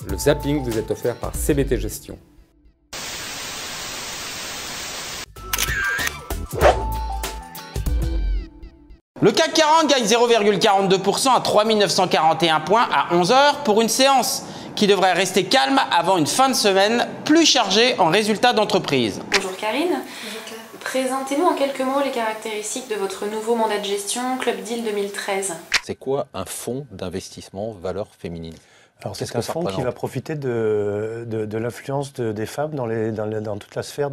Le zapping vous est offert par CBT Gestion. Le CAC 40 gagne 0,42% à 3 941 points à 11 h pour une séance qui devrait rester calme avant une fin de semaine plus chargée en résultats d'entreprise. Bonjour Karine. Bonjour Claire. Présentez-nous en quelques mots les caractéristiques de votre nouveau mandat de gestion Club Deal 2013. C'est quoi un fonds d'investissement valeur féminine? Alors c'est un fonds qui va profiter de l'influence des femmes dans toute la sphère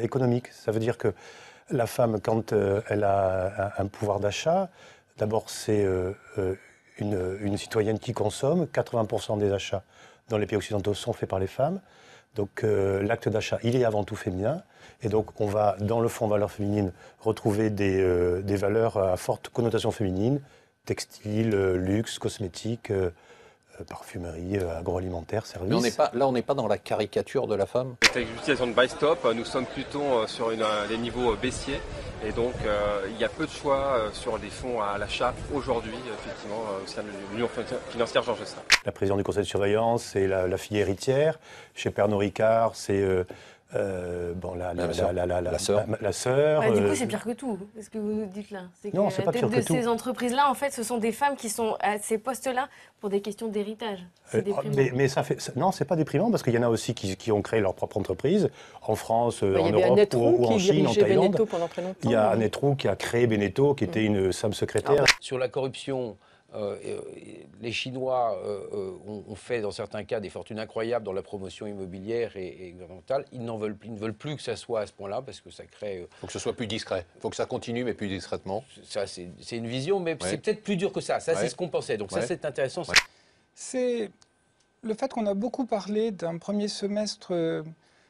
économique. Ça veut dire que la femme, quand elle a un pouvoir d'achat, d'abord c'est une citoyenne qui consomme. 80% des achats dans les pays occidentaux sont faits par les femmes. Donc l'acte d'achat, il est avant tout féminin. Et donc on va, dans le fonds valeurs féminines, retrouver des valeurs à forte connotation féminine, textile, luxe, cosmétique, parfumerie, agroalimentaire, services. Mais on n'est pas dans la caricature de la femme. Avec l'utilisation de buy stop, nous sommes plutôt sur les niveaux baissiers et donc il y a peu de choix sur des fonds à l'achat aujourd'hui, effectivement, au sein de l'Union financière Georges Sand. La présidente du conseil de surveillance, c'est la fille héritière. Chez Pernod Ricard, c'est la sœur. Du coup, c'est pire que tout, ce que vous nous dites là. Non, c'est pas pire que tout. Ces entreprises-là, en fait, ce sont des femmes qui sont à ces postes-là pour des questions d'héritage. C'est déprimant. Mais non, c'est pas déprimant parce qu'il y en a aussi qui ont créé leur propre entreprise en France, en Europe ou en Chine, en Thaïlande. Il y a Annette Roux qui a créé Beneteau, qui était une femme secrétaire. Sur la corruption, les Chinois ont fait dans certains cas des fortunes incroyables dans la promotion immobilière et gouvernementale. Ils ne veulent plus que ça soit à ce point-là parce que ça crée... Il faut que ce soit plus discret. Il faut que ça continue, mais plus discrètement. Ça, c'est une vision, mais c'est peut-être plus dur que ça. Ça, c'est ce qu'on pensait. Donc ça, c'est intéressant. C'est le fait qu'on a beaucoup parlé d'un premier semestre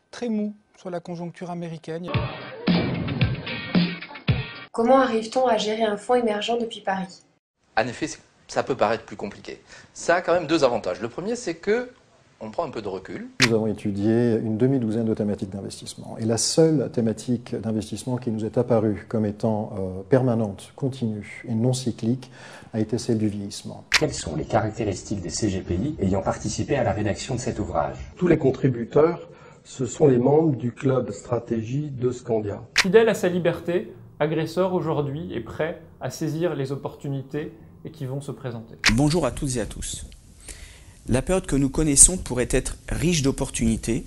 très mou sur la conjoncture américaine. Comment arrive-t-on à gérer un fonds émergent depuis Paris? En effet, ça peut paraître plus compliqué. Ça a quand même deux avantages. Le premier, c'est que on prend un peu de recul. Nous avons étudié une demi-douzaine de thématiques d'investissement. Et la seule thématique d'investissement qui nous est apparue comme étant permanente, continue et non cyclique a été celle du vieillissement. Quelles sont les caractéristiques des CGPI ayant participé à la rédaction de cet ouvrage? Tous les contributeurs, ce sont les membres du club stratégie de Scandia. Fidèle à sa liberté, Agresseur aujourd'hui est prêt à saisir les opportunités et qui vont se présenter. Bonjour à toutes et à tous. La période que nous connaissons pourrait être riche d'opportunités.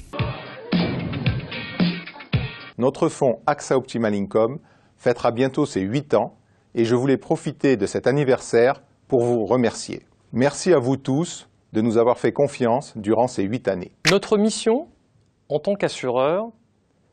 Notre fonds AXA Optimal Income fêtera bientôt ses 8 ans et je voulais profiter de cet anniversaire pour vous remercier. Merci à vous tous de nous avoir fait confiance durant ces 8 années. Notre mission, en tant qu'assureur,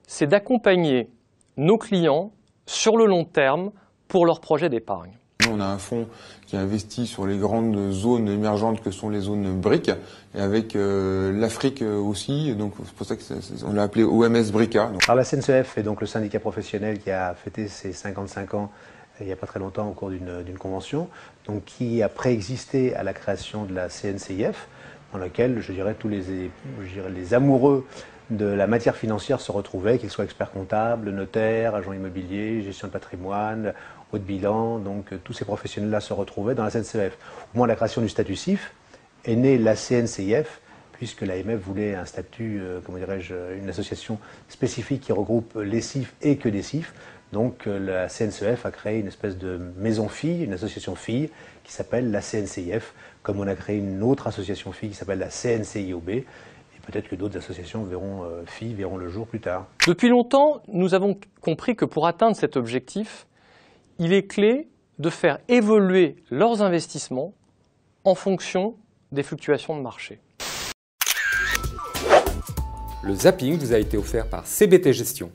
c'est d'accompagner nos clients sur le long terme pour leurs projets d'épargne. On a un fonds qui investit sur les grandes zones émergentes que sont les zones BRIC et avec l'Afrique aussi, donc c'est pour ça qu'on l'a appelé OMS BRICA. Alors la CNCF est donc le syndicat professionnel qui a fêté ses 55 ans il n'y a pas très longtemps au cours d'une convention, donc qui a préexisté à la création de la CNCIF, dans laquelle je dirais tous les amoureux de la matière financière se retrouvaient, qu'ils soient experts comptables, notaires, agents immobiliers, gestion de patrimoine, haut de bilan, donc tous ces professionnels-là se retrouvaient dans la CNCF. Au moment de la création du statut CIF, est née la CNCIF, puisque l'AMF voulait un statut, comment dirais-je, une association spécifique qui regroupe les CIF et que des CIF. Donc la CNCF a créé une espèce de maison fille, une association fille qui s'appelle la CNCIF, comme on a créé une autre association fille qui s'appelle la CNCIOB. Peut-être que d'autres associations filles verront le jour plus tard. Depuis longtemps, nous avons compris que pour atteindre cet objectif, il est clé de faire évoluer leurs investissements en fonction des fluctuations de marché. Le zapping vous a été offert par CBT Gestion.